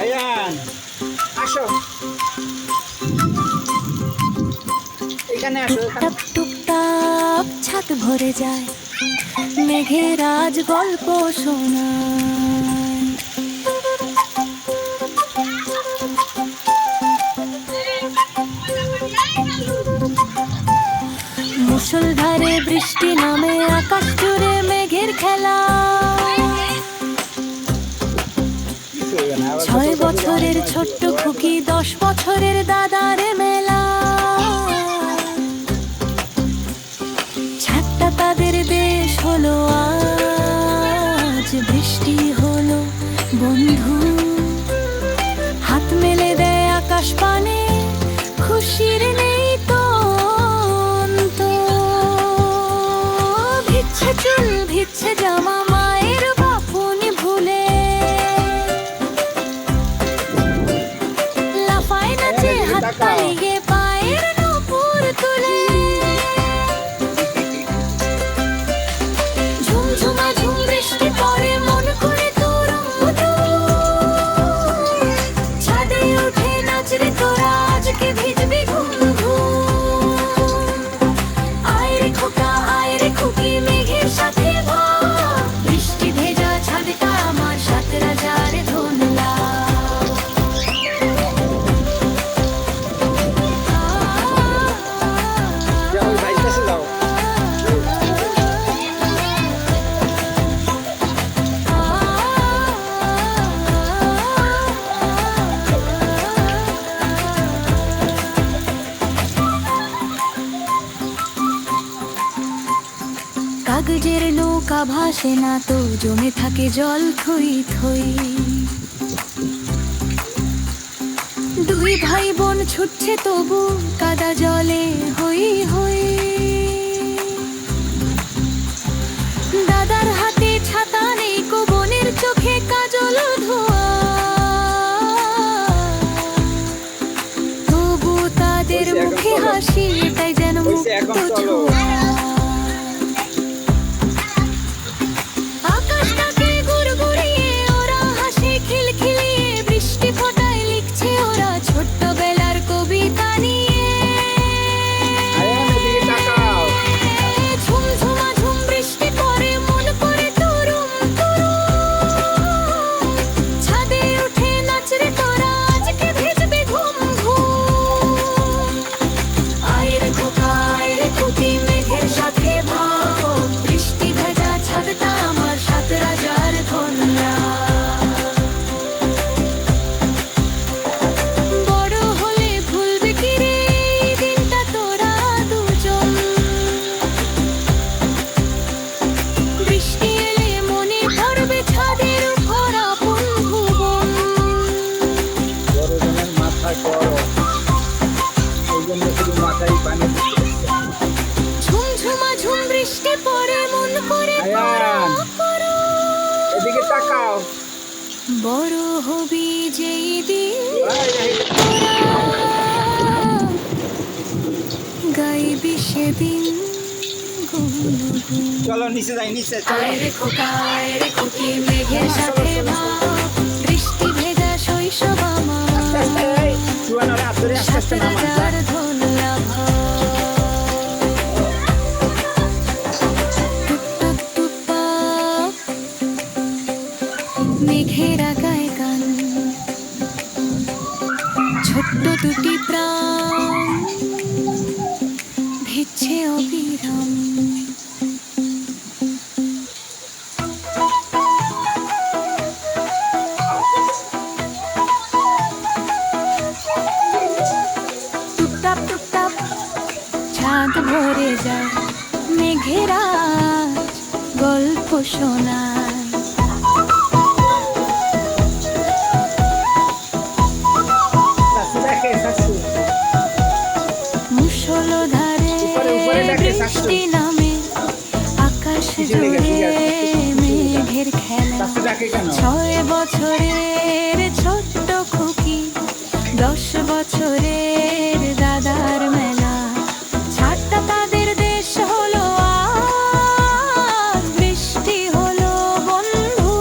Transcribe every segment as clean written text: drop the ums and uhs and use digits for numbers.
আয়ান আসো, এখানে আসো। টুকটাক টুকটাক ছাদ ভরে যায়, মেঘের আজ গল্প শোনায়। মুষলধারে বৃষ্টি নামে, আকাশ জুড়ে মেঘের খেলা। 6 বছরের ছোট্ট খুকি, 10 বছরের দাদার মেলা। ছাদটা তাদের দেশ হলো আজ, বৃষ্টি হলো বন্ধু। হাত মেলে দেয় আকাশ পানে, খুশির নেই তো অন্ত। ভিজছে চুল, ভিজছে জামা, মায়ের বাপুনি ভুলে। লাফায় নাচে হাত তালিয়ে, পায়ের নূপুর তুলে। ঝুমঝুমা ঝুম বৃষ্টি পড়ে, মন করে তোরম ছাদে উঠে নাচরে তোরা, আজকে ভিজবি ঘুম ঘুম। আয় রে খোকা, আয় রে খুকি, মেঘের সাথে ভাগ। বৃষ্টি ভেজা ছাদটা আমার, 7 রাজার ধন লাভ। যাও ওই ভাইয়ের কাছে যাও। কাগজের নৌকা ভাসে না তো, জমে থাকে জল থই থই। 2 ভাই বোন ছুটছে তবু, কাদা জলে হই হই। দাদার হাতে ছাতা নেই কো, বোনের চোখে কাজল ধোয়া। তবু তাদের মুখে হাসি, তাই যেন মুক্ত ছোঁয়া। আকাশটাকে গুড়গুড়িয়ে ওরা হাসে খিলখিলিয়ে, বৃষ্টি ফোঁটায় লিখছে ওরা ছোট্টবেলার কবিতা নিয়ে। আয়ান এদিকে তাকাও। ঝুমঝুমা ঝুম বৃষ্টি পড়ে, মন করে তুরুম তুরুম। ছাদে উঠে নাচরে তোরা, আজকে ভিজবি ঘুম ঘুম। আয় রে খোকা, আয় রে খুকি, মেঘের সাথে ভাগো। বৃষ্টি ভেজা ছাদটা আমার, 7 রাজার ধন লাভ। বড় হলে ভুলবে কি রে এই দিনটা তোরা দুজন? বৃষ্টি এলে মনে পড়বে ছাদের উপর আপন ভুবন। বড়জনের মাথায় গরম, ওই জন্য শুধু মাথায় পানি দিচ্ছে। ঝুমঝুমা ঝুম বৃষ্টি পড়ে, মন করে তোরা আয়ান করো। এদিকে তাকাও। বড় হবি যেই দিন, এই, এই, তোরা গাইবি সেদিন গুনগুন। চলো নিচে যাই, নিচে চলো। আয় রে খোকা, আয় রে খুকি, মেঘের সাথে ভাগ। বৃষ্টি ভেজা শৈশব আমার, আস্তে আস্তে, এই, চুয়ানোরে হাত ধরে আস্তে 7 আস্তে নামান। রাজার ধন লাভ। টুকটাক টুকটাক মেঘের আগায় গান, ছোট্ট 2টি প্রাণ ভিজছে অবিরাম। টুকটাক টুকটাক ছাদ ভরে যায়, মেঘের আজ গল্প শোনায়। শাশু দেখে, শাশু। মুষলধারে উপরে দেখে শাশু। বৃষ্টি নামে, আকাশ জুড়ে মেঘের খেলা। শাশু দেখে কেন? 6 বছরের ছোট্ট খুকি, 10 বছরের দাদার মেলা। ছাদটা তাদের দেশ হলো আজ, বৃষ্টি হলো বন্ধু।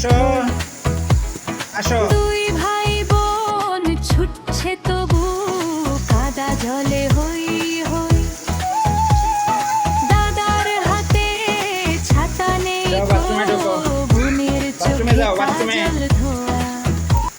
আসো আসো